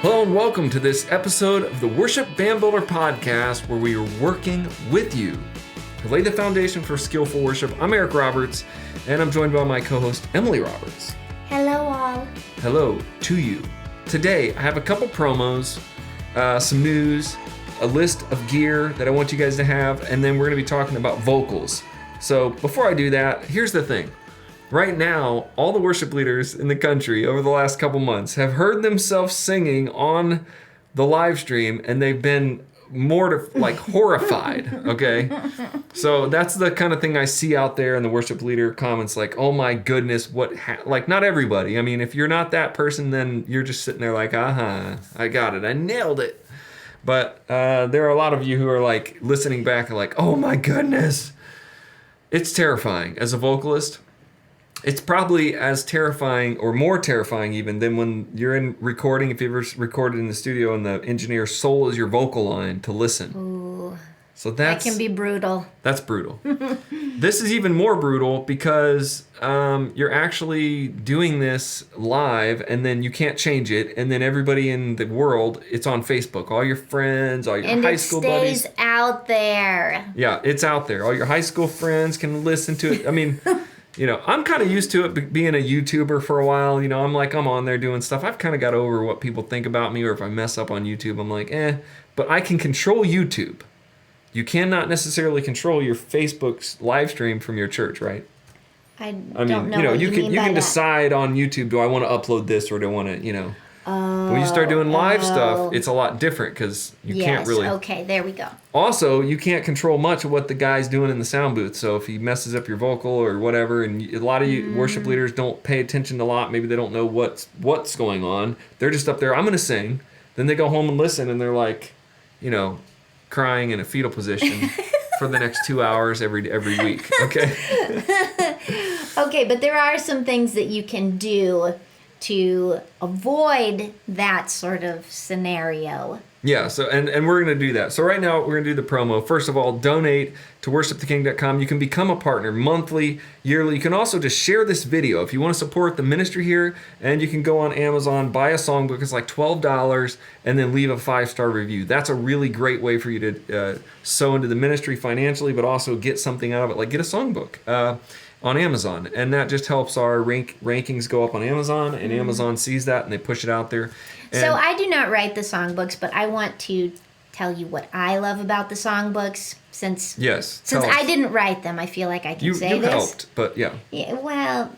Hello and welcome to this episode of the Worship Band Builder Podcast, where we are working with you to lay the foundation for skillful worship. I'm Eric Roberts, and I'm joined by my co-host, Emily Roberts. Hello all. Hello to you. Today, I have a couple promos, some news, a list of gear that I want you guys to have, and then we're going to be talking about vocals. So before I do that, here's the thing. Right now, all the worship leaders in the country over the last couple months have heard themselves singing on the live stream, and they've been horrified, okay? So that's the kind of thing I see out there in the worship leader comments, like, oh my goodness, not everybody. I mean, if you're not that person, then you're just sitting there like, I got it, I nailed it. But there are a lot of you who are like listening back and like, oh my goodness. It's terrifying. As a vocalist, it's probably as terrifying or more terrifying even than when you're in recording, if you ever recorded in the studio and the engineer's soul is your vocal line to listen. Ooh, so that can be brutal. That's brutal. This is even more brutal because you're actually doing this live and then you can't change it. And then everybody in the world, it's on Facebook. All your friends, all your high school buddies. And it stays out there. Yeah, it's out there. All your high school friends can listen to it. I mean... You know, I'm kind of used to it being a YouTuber for a while. You know, I'm on there doing stuff. I've kind of got over what people think about me, or if I mess up on YouTube, I'm like, But I can control YouTube. You cannot necessarily control your Facebook's live stream from your church, right? I don't know. You can decide on YouTube, do I want to upload this or do I want to, when you start doing live stuff, it's a lot different because you can't really... Okay, there we go. Also, you can't control much of what the guy's doing in the sound booth. So if he messes up your vocal or whatever, and a lot of you worship leaders don't pay attention a lot, maybe they don't know what's going on. They're just up there, I'm going to sing. Then they go home and listen, and they're like, crying in a fetal position for the next 2 hours every week. Okay? Okay, but there are some things that you can do to avoid that sort of scenario. Yeah, so and we're going to do that. So right now we're going to do the promo. First of all, donate to worshiptheking.com. You can become a partner monthly, yearly. You can also just share this video if you want to support the ministry here, and you can go on Amazon, buy a songbook. It's like $12, and then leave a 5-star review. That's a really great way for you to sow into the ministry financially, but also get something out of it, like get a songbook. On Amazon, and that just helps our rankings go up on Amazon, and Amazon sees that and they push it out there. And so I do not write the songbooks, but I want to tell you what I love about the songbooks, since I didn't write them. I feel like I can say this. You helped, but yeah. Yeah, well,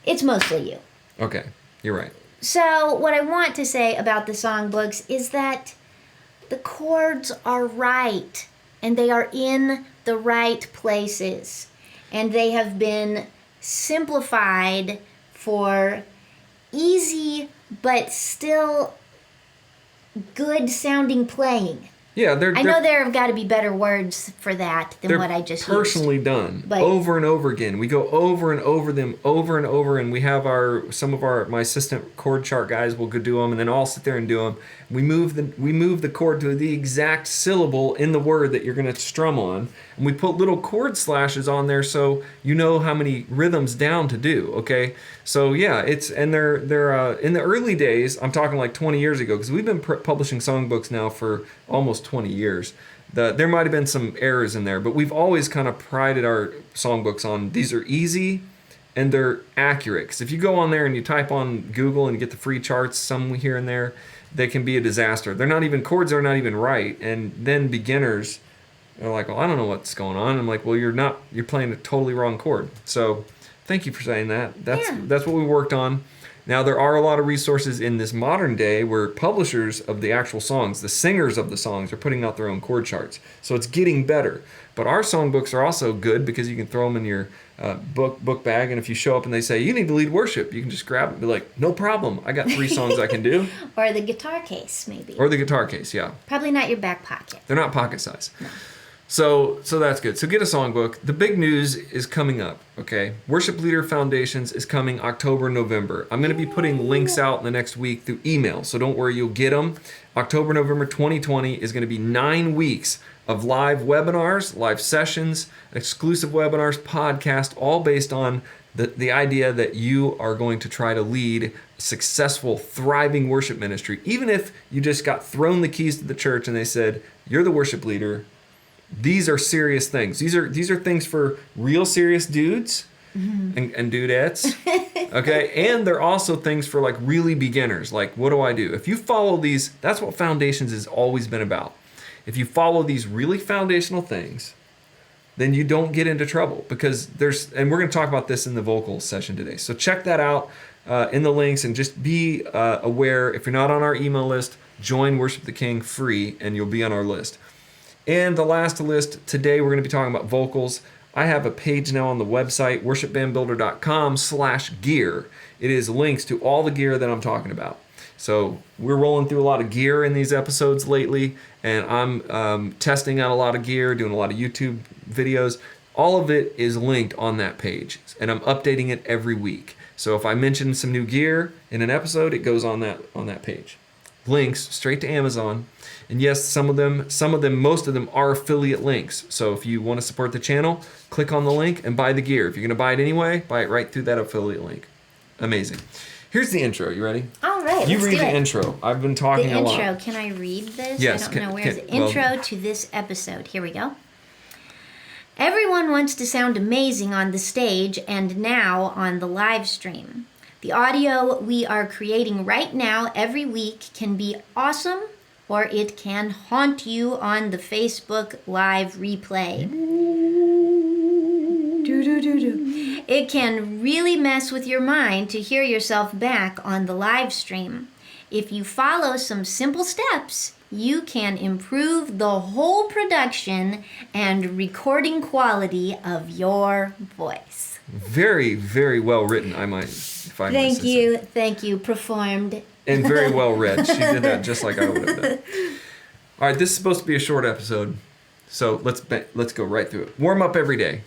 it's mostly you. Okay, you're right. So what I want to say about the songbooks is that the chords are right, and they are in the right places. And they have been simplified for easy but still good sounding playing. Yeah, I know there have got to be better words for that than what I just used. They're personally done, but over and over again. We go over and over them, over and over, and we have my assistant chord chart guys will go do them, and then I'll sit there and do them. We move the chord to the exact syllable in the word that you're going to strum on, and we put little chord slashes on there so you know how many rhythms down to do. Okay, so yeah, they're in the early days. I'm talking like 20 years ago, because we've been publishing songbooks now for almost 20 years. There might have been some errors in there, but we've always kind of prided our songbooks on these are easy and they're accurate. Because if you go on there and you type on Google and you get the free charts, some here and there, they can be a disaster. Chords are not even right, and then beginners are like, well, I don't know what's going on. I'm like, well, you're playing a totally wrong chord. So thank you for saying that. That's what we worked on. Now, there are a lot of resources in this modern day where publishers of the actual songs, the singers of the songs, are putting out their own chord charts. So it's getting better. But our songbooks are also good because you can throw them in your book bag, and if you show up and they say, you need to lead worship, you can just grab it and be like, no problem. I got 3 songs I can do. Or the guitar case, maybe. Or the guitar case, yeah. Probably not your back pocket. They're not pocket size. No. So that's good. So get a songbook. The big news is coming up, okay? Worship Leader Foundations is coming October, November. I'm going to be putting links out in the next week through email, so don't worry, you'll get them. October, November 2020 is going to be 9 weeks of live webinars, live sessions, exclusive webinars, podcast, all based on The idea that you are going to try to lead a successful, thriving worship ministry, even if you just got thrown the keys to the church and they said, you're the worship leader, these are serious things. These are things for real serious dudes and dudettes. Okay. And they're also things for like really beginners. Like, what do I do? If you follow these, that's what Foundations has always been about. If you follow these really foundational things, then you don't get into trouble, because and we're going to talk about this in the vocal session today. So check that out in the links, and just be aware, if you're not on our email list, join Worship the King free and you'll be on our list. And the last list today, we're going to be talking about vocals. I have a page now on the website, worshipbandbuilder.com/gear. It is links to all the gear that I'm talking about. So we're rolling through a lot of gear in these episodes lately, and I'm testing out a lot of gear, doing a lot of YouTube videos. All of it is linked on that page, and I'm updating it every week. So if I mention some new gear in an episode, it goes on that page. Links straight to Amazon. And yes, some of them, most of them are affiliate links. So if you want to support the channel, click on the link and buy the gear. If you're going to buy it anyway, buy it right through that affiliate link. Amazing. Here's the intro. You ready? All right, You let's read do the it. intro. I've been talking a lot. The intro. Can I read this? Yes. I don't know. Where's the intro to this episode? Here we go. Everyone wants to sound amazing on the stage and now on the live stream. The audio we are creating right now every week can be awesome, or it can haunt you on the Facebook Live replay. It can really mess with your mind to hear yourself back on the live stream. If you follow some simple steps, you can improve the whole production and recording quality of your voice. Very, very well written, I might find. Thank you. Performed. And very well read. She did that just like I would have done. All right, this is supposed to be a short episode, so let's go right through it. Warm up every day.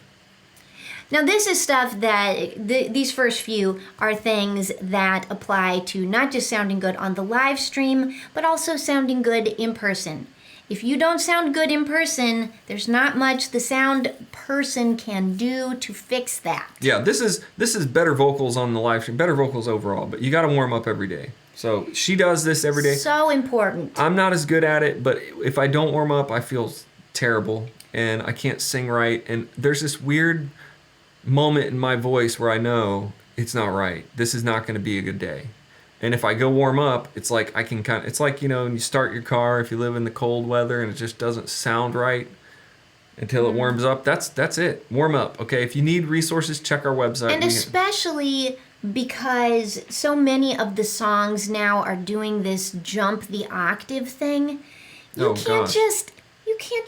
Now, this is stuff that these first few are things that apply to not just sounding good on the live stream, but also sounding good in person. If you don't sound good in person, there's not much the sound person can do to fix that. Yeah, this is better vocals on the live stream, better vocals overall, but you got to warm up every day. So she does this every day. So important. I'm not as good at it, but if I don't warm up, I feel terrible and I can't sing right. And there's this weird moment in my voice where I know it's not right. This is not going to be a good day. And if I go warm up, it's like I can it's like, when you start your car, if you live in the cold weather and it just doesn't sound right until it warms up, that's it. Warm up. Okay, if you need resources, check our website. And especially because so many of the songs now are doing this jump the octave thing. You can't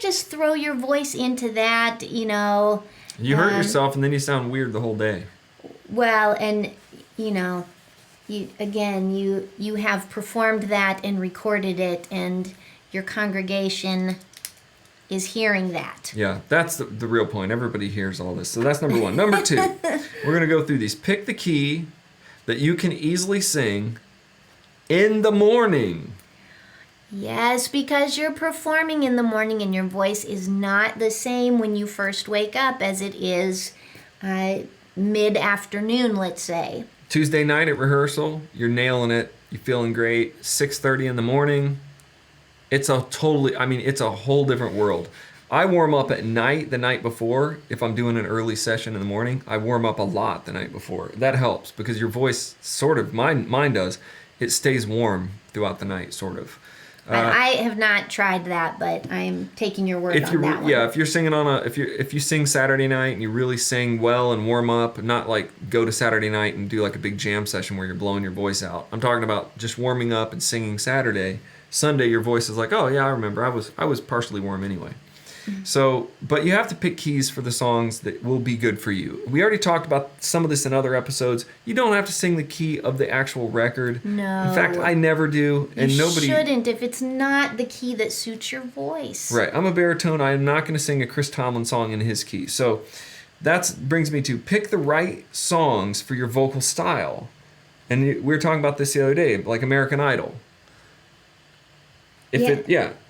just throw your voice into that, You hurt yourself and then you sound weird the whole day. Well, and you have performed that and recorded it, and your congregation is hearing that. Yeah, that's the real point. Everybody hears all this. So that's number one. Number two, we're going to go through these. Pick the key that you can easily sing in the morning. Yes, because you're performing in the morning and your voice is not the same when you first wake up as it is mid-afternoon, let's say. Tuesday night at rehearsal, you're nailing it. You're feeling great. 6:30 in the morning. It's a whole different world. I warm up at night, the night before. If I'm doing an early session in the morning, I warm up a lot the night before. That helps because your voice mine does. It stays warm throughout the night, sort of. I have not tried that, but I'm taking your word on that one. Yeah, if you're singing if you sing Saturday night and you really sing well and warm up, not like go to Saturday night and do like a big jam session where you're blowing your voice out. I'm talking about just warming up and singing Saturday. Sunday, your voice is like, oh yeah, I remember. I was partially warm anyway. So, but you have to pick keys for the songs that will be good for you. We already talked about some of this in other episodes. You don't have to sing the key of the actual record. No. In fact, I never do, and nobody shouldn't if it's not the key that suits your voice. Right. I'm a baritone. I am not going to sing a Chris Tomlin song in his key. So that brings me to pick the right songs for your vocal style. And we were talking about this the other day, like American Idol.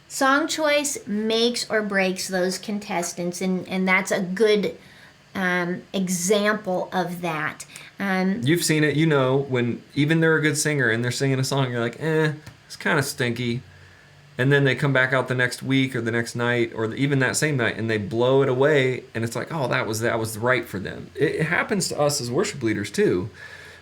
Song choice makes or breaks those contestants, and that's a good example of that. You've seen it, when even they're a good singer and they're singing a song, you're like, it's kind of stinky. And then they come back out the next week or the next night or even that same night and they blow it away. And it's like, oh, that was right for them. It happens to us as worship leaders too.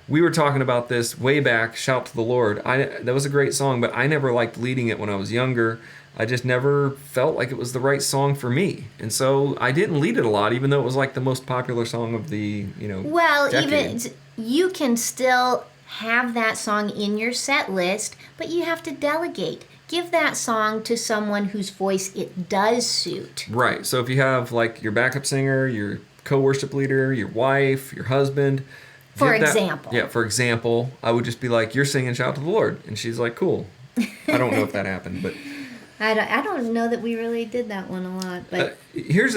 We were talking about this way back, Shout to the Lord. That was a great song, but I never liked leading it when I was younger. I just never felt like it was the right song for me. And so I didn't lead it a lot, even though it was like the most popular song of the, decade. Even you can still have that song in your set list, but you have to delegate. Give that song to someone whose voice it does suit. Right. So if you have like your backup singer, your co-worship leader, your wife, your husband. For example. For example, I would just be like, you're singing Shout to the Lord. And she's like, cool. I don't know if that happened, but... I don't know that we really did that one a lot, but... Here's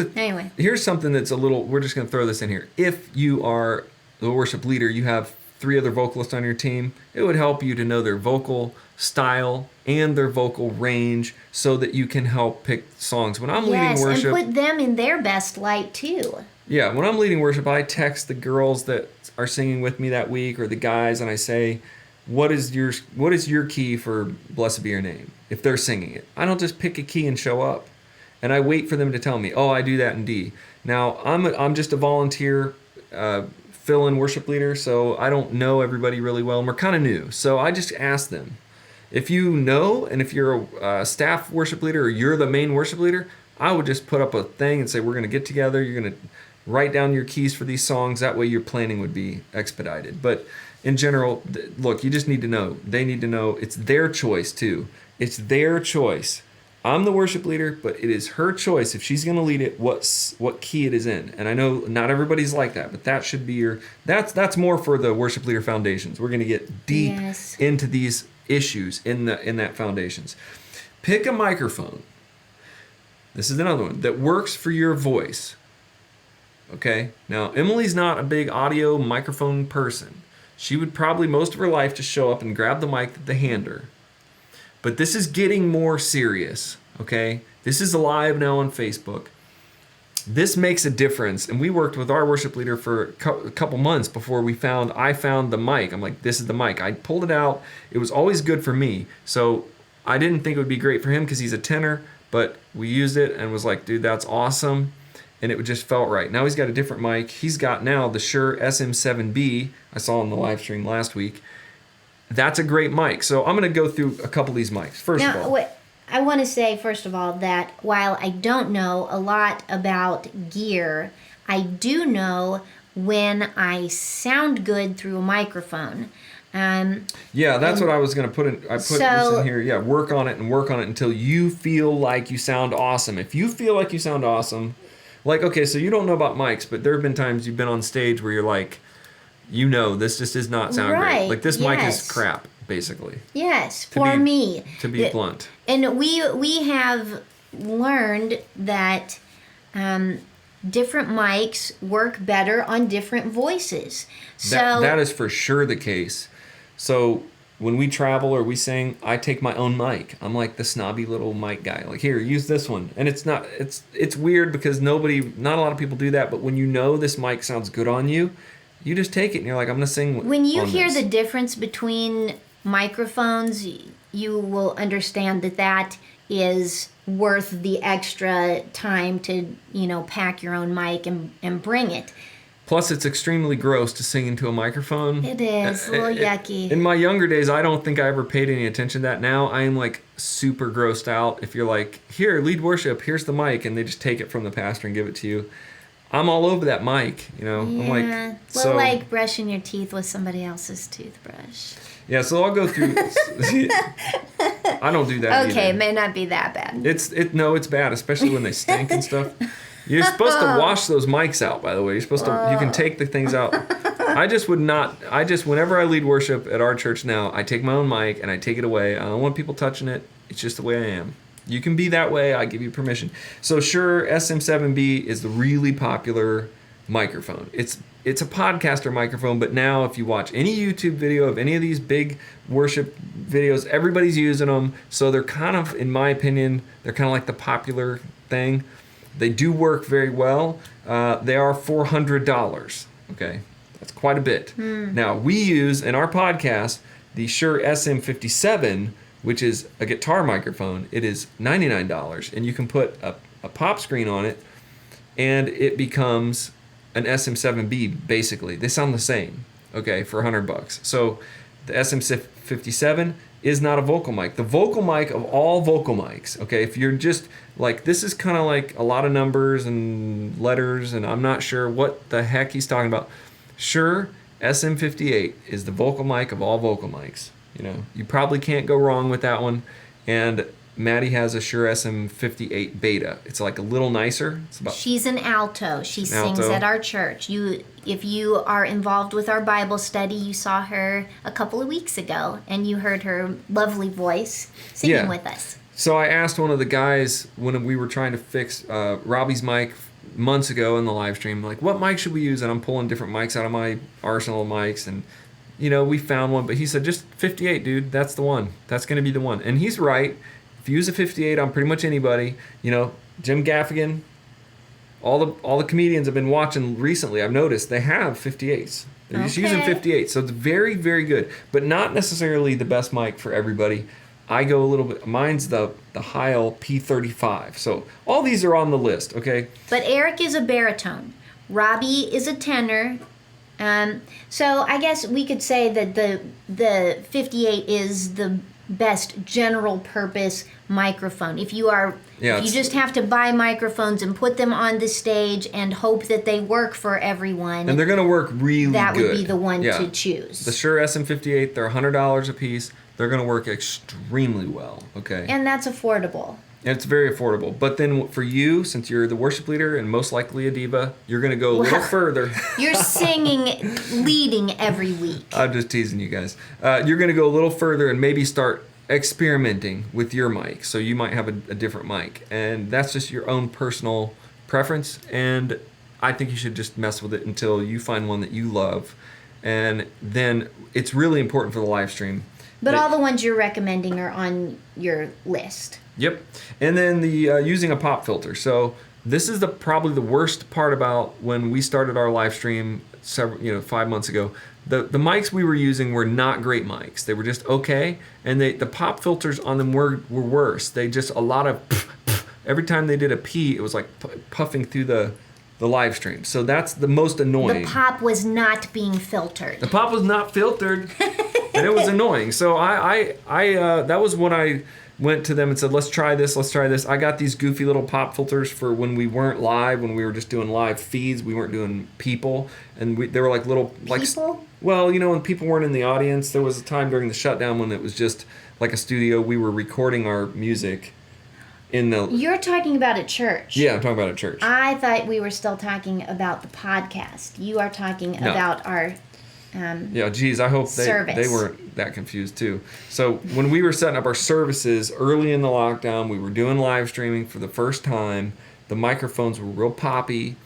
something that's a little... We're just going to throw this in here. If you are the worship leader, you have 3 other vocalists on your team, it would help you to know their vocal style and their vocal range so that you can help pick songs. When I'm leading worship... and put them in their best light, too. Yeah, when I'm leading worship, I text the girls that are singing with me that week or the guys, and I say, what is your key for Blessed Be Your Name? If they're singing it. I don't just pick a key and show up. And I wait for them to tell me, oh, I do that in D. Now, I'm just a volunteer fill-in worship leader, so I don't know everybody really well, and we're kind of new. So I just ask them. If you know, and if you're a staff worship leader or you're the main worship leader, I would just put up a thing and say, we're going to get together, you're going to write down your keys for these songs, that way your planning would be expedited. But in general, look, you just need to know. They need to know it's their choice too. It's their choice. I'm the worship leader, but it is her choice if she's going to lead it, what key it is in. And I know not everybody's like that, but that should be that's more for the worship leader foundations. We're going to get deep into these issues in that foundations. Pick a microphone. This is another one that works for your voice. Okay? Now, Emily's not a big audio microphone person. She would probably most of her life just show up and grab the mic that they hand her. But this is getting more serious, okay? This is live now on Facebook. This makes a difference, and we worked with our worship leader for a couple months before I found the mic. I'm like, this is the mic. I pulled it out. It was always good for me. So I didn't think it would be great for him because he's a tenor, but we used it and was like, dude, that's awesome. And it just felt right. Now he's got a different mic. He's got now the Shure SM7B I saw on the live stream last week. That's a great mic. So I'm going to go through a couple of these mics. First of all, I want to say, first of all, that while I don't know a lot about gear, I do know when I sound good through a microphone. Yeah, that's what I was going to put in. I put this in here. Yeah, work on it until you feel like you sound awesome. If you feel like you sound awesome, like, okay, so you don't know about mics, but there have been times you've been on stage where you're like, this just does not sound great. Like, this mic is crap, basically. Yes, for me. To be blunt. And we have learned that different mics work better on different voices. So that is for sure the case. So when we travel or we sing, I take my own mic. I'm like the snobby little mic guy. Like, here, use this one. And it's weird because not a lot of people do that, but when you know this mic sounds good on you, you just take it and you're like, I'm going to sing. When you hear the difference between microphones, you will understand that is worth the extra time to, pack your own mic and bring it. Plus, it's extremely gross to sing into a microphone. It is, a little yucky. In my younger days, I don't think I ever paid any attention to that. Now, I am like super grossed out. If you're like, here, lead worship, here's the mic, and they just take it from the pastor and give it to you. I'm all over that mic, Yeah. I'm like, so, like brushing your teeth with somebody else's toothbrush. Yeah, so I'll go through. I don't do that. Okay, either. it may not be that bad. It's bad, especially when they stink and stuff. You're supposed to wash those mics out, by the way. You can take the things out. Whenever I lead worship at our church now, I take my own mic and I take it away. I don't want people touching it. It's just the way I am. You can be that way. I give you permission. So Shure SM7B is the really popular microphone. It's a podcaster microphone, but now if you watch any YouTube video of any of these big worship videos, everybody's using them. So they're kind of, in my opinion, they're kind of like the popular thing. They do work very well. They are $400. Okay, that's quite a bit. Now we use in our podcast the Shure SM57, which is a guitar microphone. It is $99, and you can put a pop screen on it, and it becomes an SM7B. Basically, they sound the same. Okay, for $100. So the SM57 is not a vocal mic. The vocal mic of all vocal mics, okay, if you're just like, this is kind of like a lot of numbers and letters, and I'm not sure what the heck he's talking about. Sure, SM58 is the vocal mic of all vocal mics. You know, you probably can't go wrong with that one. And Maddie has a Shure SM58 Beta. It's like a little nicer. It's about. She's an alto. She sings alto. at our church. If you are involved with our Bible study, you saw her a couple of weeks ago, and you heard her lovely voice singing with us. So I asked one of the guys when we were trying to fix Robbie's mic months ago in the live stream, like, what mic should we use? And I'm pulling different mics out of my arsenal of mics, and you know, we found one, but he said, just 58, dude. That's the one. That's going to be the one. And he's right. If you use a 58 on pretty much anybody, you know, Jim Gaffigan, all the comedians I've been watching recently, I've noticed they have 58s. They're just using 58. So it's very, very good, but not necessarily the best mic for everybody. I go a little bit, mine's the Heil P35. So all these are on the list, okay? But Eric is a baritone. Robbie is a tenor. So I guess we could say that the 58 is the best general purpose microphone. If you just have to buy microphones and put them on the stage and hope that they work for everyone, and they're going to work really good. That would be the one to choose. The Shure SM58, they're $100 a piece. They're going to work extremely well, okay? And that's affordable. And it's very affordable. But then for you, since you're the worship leader and most likely a diva, you're going to go a little further. You're singing, leading every week. I'm just teasing you guys. You're going to go a little further and maybe start experimenting with your mic. So you might have a different mic. And that's just your own personal preference. And I think you should just mess with it until you find one that you love. And then it's really important for the live stream. But all the ones you're recommending are on your list. Yep. And then the using a pop filter. So this is probably the worst part about when we started our live stream 5 months ago. The mics we were using were not great mics. They were just okay, and the pop filters on them were worse. They just a lot of every time they did a P, it was like puffing through the live stream. So that's the most annoying. The pop was not being filtered. The pop was not filtered, and it was annoying. So I that was when I went to them and said, let's try this. I got these goofy little pop filters for when we weren't live, when we were just doing live feeds. We weren't doing people, and they were like little people? Well, you know, when people weren't in the audience, there was a time during the shutdown when it was just like a studio. We were recording our music in the... You're talking about a church. Yeah, I'm talking about a church. I thought we were still talking about the podcast. You are talking about our... yeah, geez, I hope they weren't that confused too. So when we were setting up our services early in the lockdown, we were doing live streaming for the first time. The microphones were real poppy.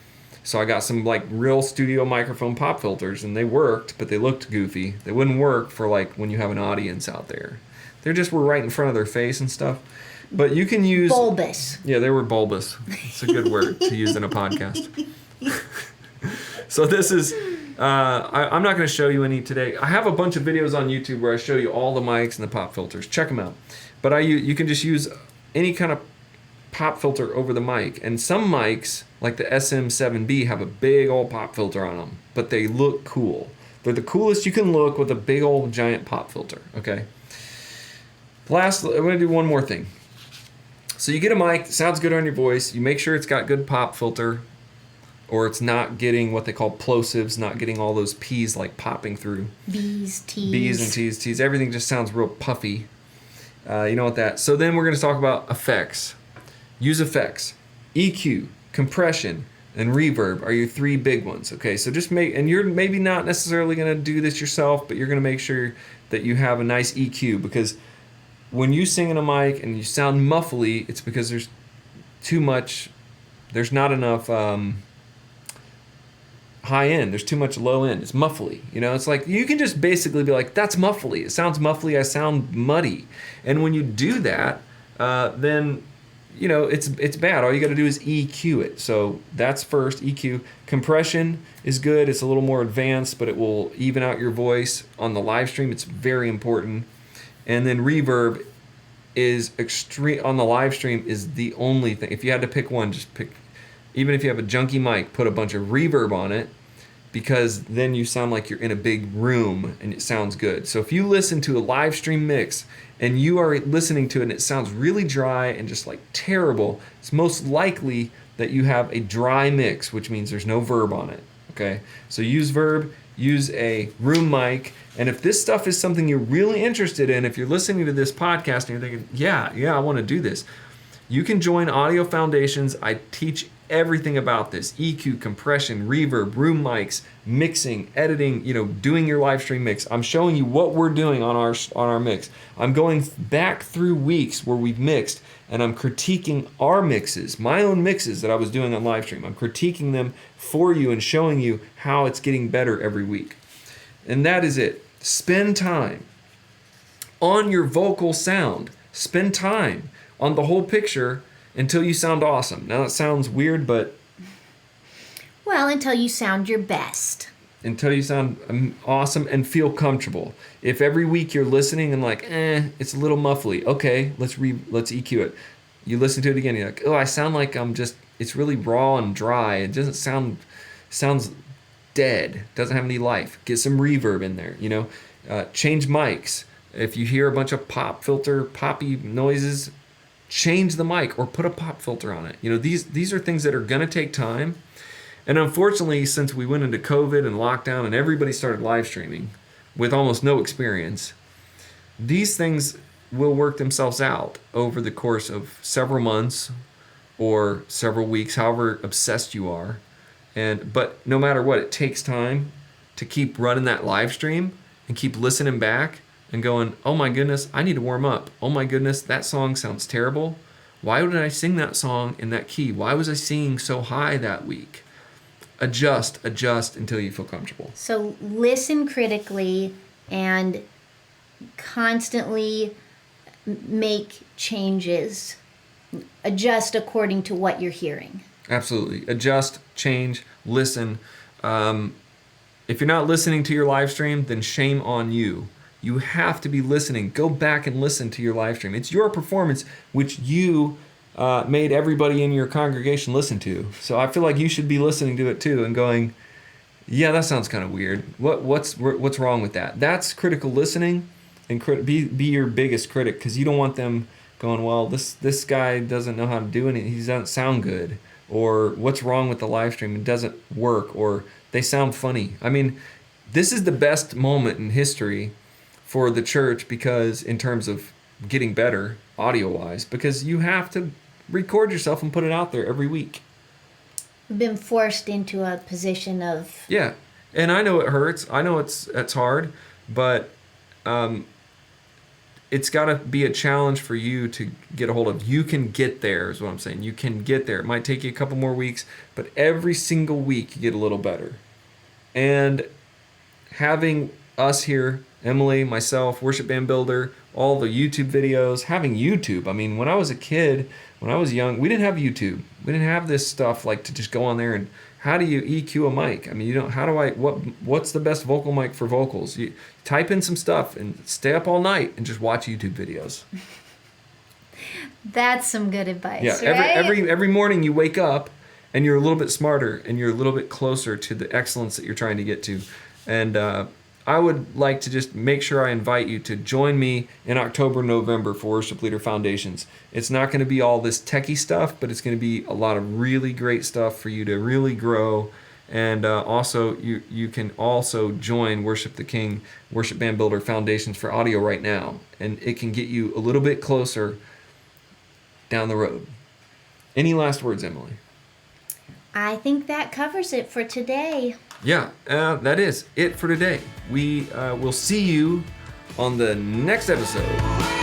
So I got some like real studio microphone pop filters, and they worked, but they looked goofy. They wouldn't work for like when you have an audience out there. They just were right in front of their face and stuff. But you can use... Bulbous. Yeah, they were bulbous. It's a good word to use in a podcast. So this is... I'm not going to show you any today. I have a bunch of videos on YouTube where I show you all the mics and the pop filters. Check them out. But you can just use any kind of pop filter over the mic. And some mics, like the SM7B, have a big old pop filter on them. But they look cool. They're the coolest you can look with a big old giant pop filter. Okay? Last, I'm going to do one more thing. So you get a mic that sounds good on your voice. You make sure it's got good pop filter, or it's not getting what they call plosives, not getting all those P's like popping through. B's, T's. B's and T's, T's. Everything just sounds real puffy. You know what that. So then we're going to talk about effects. Use effects. EQ, compression, and reverb are your three big ones. Okay, so just and you're maybe not necessarily going to do this yourself, but you're going to make sure that you have a nice EQ, because when you sing in a mic and you sound muffly, it's because there's not enough high end, there's too much low end. It's muffly. You know, it's like you can just basically be like, that's muffly. It sounds muffly, I sound muddy. And when you do that, then it's bad. All you got to do is EQ it. So that's first, EQ. Compression is good. It's a little more advanced, but it will even out your voice. On the live stream, it's very important. And then reverb is extreme. On the live stream is the only thing. If you had to pick one, just pick, even if you have a junky mic, put a bunch of reverb on it, because then you sound like you're in a big room and it sounds good. So if you listen to a live stream mix and you are listening to it and it sounds really dry and just like terrible, it's most likely that you have a dry mix, which means there's no verb on it. Okay, so use verb, use a room mic, and if this stuff is something you're really interested in, if you're listening to this podcast and you're thinking, yeah, I want to do this, you can join Audio Foundations. I teach everything about this: EQ, compression, reverb, room mics, mixing, editing, doing your live stream mix. I'm showing you what we're doing on our mix. I'm going back through weeks where we've mixed, and I'm critiquing our mixes, my own mixes that I was doing on live stream. I'm critiquing them for you and showing you how it's getting better every week. And that is it. Spend time on your vocal sound. Spend time on the whole picture until you sound awesome. Now that sounds weird, but... Well, until you sound your best. Until you sound awesome and feel comfortable. If every week you're listening and like, it's a little muffly. Okay, let's EQ it. You listen to it again, you're like, oh, I sound like it's really raw and dry. It doesn't sounds dead. Doesn't have any life. Get some reverb in there, change mics. If you hear a bunch of poppy noises, change the mic or put a pop filter on it. These are things that are going to take time. And unfortunately, since we went into COVID and lockdown and everybody started live streaming with almost no experience, these things will work themselves out over the course of several months or several weeks, however obsessed you are. But no matter what, it takes time to keep running that live stream and keep listening back and going, oh my goodness, I need to warm up. Oh my goodness, that song sounds terrible. Why did I sing that song in that key? Why was I singing so high that week? Adjust until you feel comfortable. So listen critically and constantly make changes. Adjust according to what you're hearing. Absolutely. Adjust, change, listen. If you're not listening to your live stream, then shame on you. You have to be listening. Go back and listen to your live stream. It's your performance which you made everybody in your congregation listen to. So I feel like you should be listening to it too and going, yeah, that sounds kind of weird. What's wrong with that? That's critical listening, and be your biggest critic, because you don't want them going, well, this guy doesn't know how to do anything. He doesn't sound good. Or what's wrong with the live stream? It doesn't work. Or they sound funny. I mean, this is the best moment in history for the church, because in terms of getting better audio-wise, because you have to record yourself and put it out there every week. We've been forced into a position of... Yeah, and I know it hurts. I know it's hard, but it's got to be a challenge for you to get a hold of. You can get there, is what I'm saying. You can get there. It might take you a couple more weeks, but every single week you get a little better. And having us here, Emily, myself, Worship Band Builder, all the YouTube videos, having YouTube. I mean, when I was a kid, when I was young, we didn't have YouTube. We didn't have this stuff like to just go on there and how do you EQ a mic? I mean, what's the best vocal mic for vocals? You type in some stuff and stay up all night and just watch YouTube videos. That's some good advice. Yeah, right? every morning you wake up and you're a little bit smarter and you're a little bit closer to the excellence that you're trying to get to. And I would like to just make sure I invite you to join me in October, November for Worship Leader Foundations. It's not going to be all this techie stuff, but it's going to be a lot of really great stuff for you to really grow. And also, you can also join Worship the King, Worship Band Builder Foundations for audio right now. And it can get you a little bit closer down the road. Any last words, Emily? I think that covers it for today. Yeah, that is it for today. We will see you on the next episode.